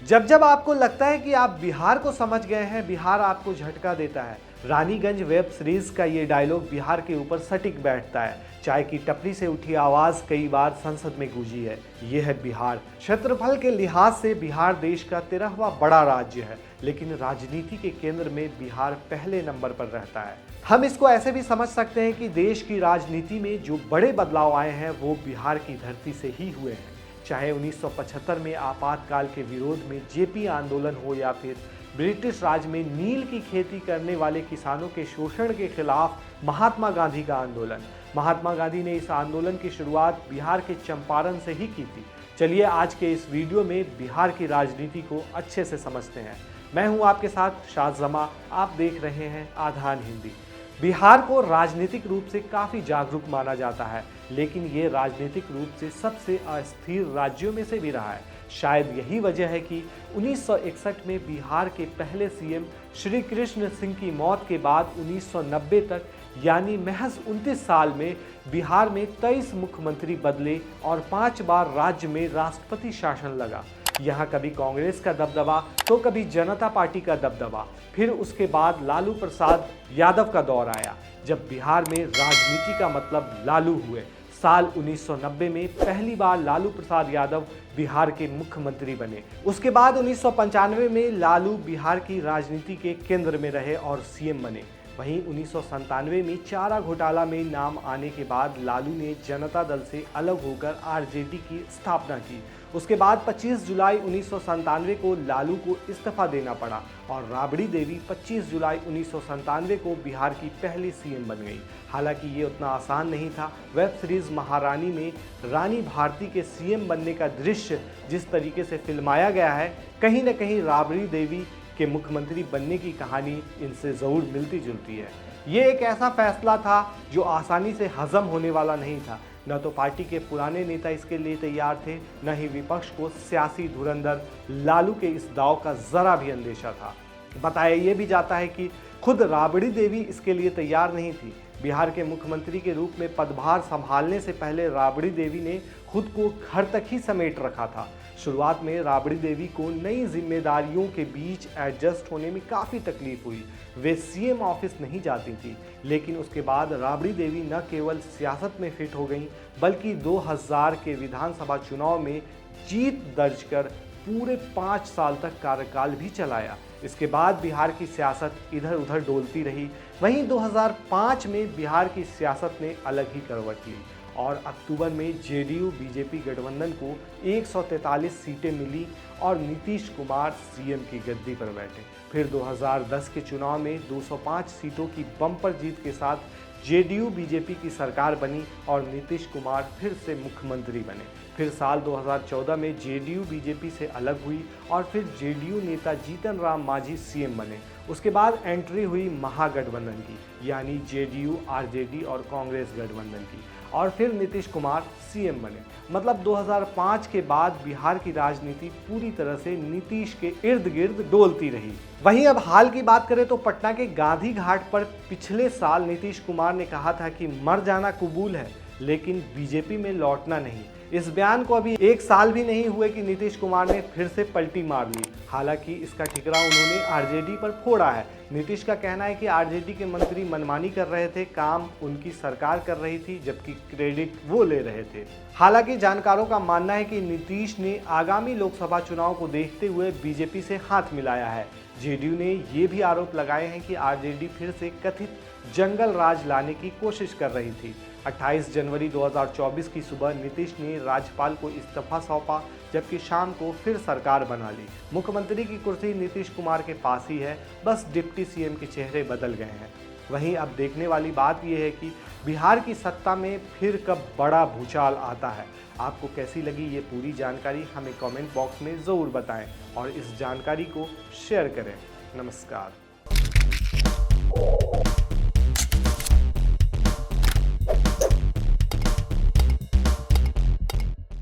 जब जब आपको लगता है कि आप बिहार को समझ गए हैं, बिहार आपको झटका देता है। रानीगंज वेब सीरीज का ये डायलॉग बिहार के ऊपर सटीक बैठता है। चाय की टपरी से उठी आवाज कई बार संसद में गूंजी है। ये है बिहार। क्षेत्रफल के लिहाज से बिहार देश का 13वां बड़ा राज्य है, लेकिन राजनीति के केंद्र में बिहार पहले नंबर पर रहता है। हम इसको ऐसे भी समझ सकते हैं कि देश की राजनीति में जो बड़े बदलाव आए हैं वो बिहार की धरती से ही हुए हैं। चाहे 1975 में आपातकाल के विरोध में जेपी आंदोलन हो या फिर ब्रिटिश राज में नील की खेती करने वाले किसानों के शोषण के खिलाफ महात्मा गांधी का आंदोलन। महात्मा गांधी ने इस आंदोलन की शुरुआत बिहार के चंपारण से ही की थी। चलिए आज के इस वीडियो में बिहार की राजनीति को अच्छे से समझते हैं। मैं हूं आपके साथ शाहजमा, आप देख रहे हैं आधान हिंदी। बिहार को राजनीतिक रूप से काफ़ी जागरूक माना जाता है, लेकिन ये राजनीतिक रूप से सबसे अस्थिर राज्यों में से भी रहा है। शायद यही वजह है कि 1961 में बिहार के पहले सीएम श्री कृष्ण सिंह की मौत के बाद 1990 तक यानी महज 29 साल में बिहार में 23 मुख्यमंत्री बदले और 5 बार राज्य में राष्ट्रपति शासन लगा। यहाँ कभी कांग्रेस का दबदबा तो कभी जनता पार्टी का दबदबा। फिर उसके बाद लालू प्रसाद यादव का दौर आया, जब बिहार में राजनीति का मतलब लालू हुए। साल 1990 में पहली बार लालू प्रसाद यादव बिहार के मुख्यमंत्री बने। उसके बाद 1995 में लालू बिहार की राजनीति के केंद्र में रहे और सीएम बने। वहीं 1997 में चारा घोटाला में नाम आने के बाद लालू ने जनता दल से अलग होकर आरजेडी की स्थापना की। उसके बाद 25 जुलाई 1997 को लालू को इस्तीफा देना पड़ा और राबड़ी देवी 25 जुलाई 1997 को बिहार की पहली सीएम बन गई। हालांकि ये उतना आसान नहीं था। वेब सीरीज महारानी में रानी भारती के सीएम बनने का दृश्य जिस तरीके से फिल्माया गया है, कहीं न कहीं राबड़ी देवी के मुख्यमंत्री बनने की कहानी इनसे ज़रूर मिलती जुलती है। ये एक ऐसा फैसला था जो आसानी से हजम होने वाला नहीं था। न तो पार्टी के पुराने नेता इसके लिए तैयार थे, न ही विपक्ष को सियासी धुरंधर लालू के इस दाव का जरा भी अंदेशा था। बताया ये भी जाता है कि खुद राबड़ी देवी इसके लिए तैयार नहीं थी। बिहार के मुख्यमंत्री के रूप में पदभार संभालने से पहले राबड़ी देवी ने खुद को घर तक ही समेट रखा था। शुरुआत में राबड़ी देवी को नई जिम्मेदारियों के बीच एडजस्ट होने में काफ़ी तकलीफ हुई। वे सीएम ऑफिस नहीं जाती थी, लेकिन उसके बाद राबड़ी देवी न केवल सियासत में फिट हो गईं, बल्कि 2000 के विधानसभा चुनाव में जीत दर्ज कर पूरे 5 साल तक कार्यकाल भी चलाया। इसके बाद बिहार की सियासत इधर उधर डोलती रही। वहीं 2005 में बिहार की सियासत ने अलग ही करवट ली और अक्टूबर में जेडीयू बीजेपी गठबंधन को 143 सीटें मिली और नीतीश कुमार सीएम की गद्दी पर बैठे। फिर 2010 के चुनाव में 205 सीटों की बम्पर जीत के साथ जेडीयू बीजेपी की सरकार बनी और नीतीश कुमार फिर से मुख्यमंत्री बने। फिर साल 2014 में जेडीयू बीजेपी से अलग हुई और फिर जेडीयू नेता जीतन राम मांझी सीएम बने। उसके बाद एंट्री हुई महागठबंधन की, यानी जेडीयू आरजेडी और कांग्रेस गठबंधन की, और फिर नीतीश कुमार सीएम बने। मतलब 2005 के बाद बिहार की राजनीति पूरी तरह से नीतीश के इर्द गिर्द डोलती रही। वहीं अब हाल की बात करें तो पटना के गांधी घाट पर पिछले साल नीतीश कुमार ने कहा था कि मर जाना कबूल है, लेकिन बीजेपी में लौटना नहीं। इस बयान को अभी 1 साल भी नहीं हुए कि नीतीश कुमार ने फिर से पलटी मार ली। हालांकि इसका ठिकरा उन्होंने आरजेडी पर फोड़ा है। नीतीश का कहना है कि आरजेडी के मंत्री मनमानी कर रहे थे, काम उनकी सरकार कर रही थी, जबकि क्रेडिट वो ले रहे थे। हालांकि जानकारों का मानना है कि नीतीश ने आगामी लोकसभा चुनाव को देखते हुए बीजेपी से हाथ मिलाया है। जेडीयू ने ये भी आरोप लगाए हैं कि आरजेडी फिर से कथित जंगल राज लाने की कोशिश कर रही थी। 28 जनवरी 2024 की सुबह नीतीश ने राज्यपाल को इस्तीफा सौंपा, जबकि शाम को फिर सरकार बना ली। मुख्यमंत्री की कुर्सी नीतीश कुमार के पास ही है, बस डिप्टी सीएम के चेहरे बदल गए हैं। वहीं अब देखने वाली बात यह है कि बिहार की सत्ता में फिर कब बड़ा भूचाल आता है। आपको कैसी लगी ये पूरी जानकारी हमें कमेंट बॉक्स में ज़रूर बताएं और इस जानकारी को शेयर करें। नमस्कार।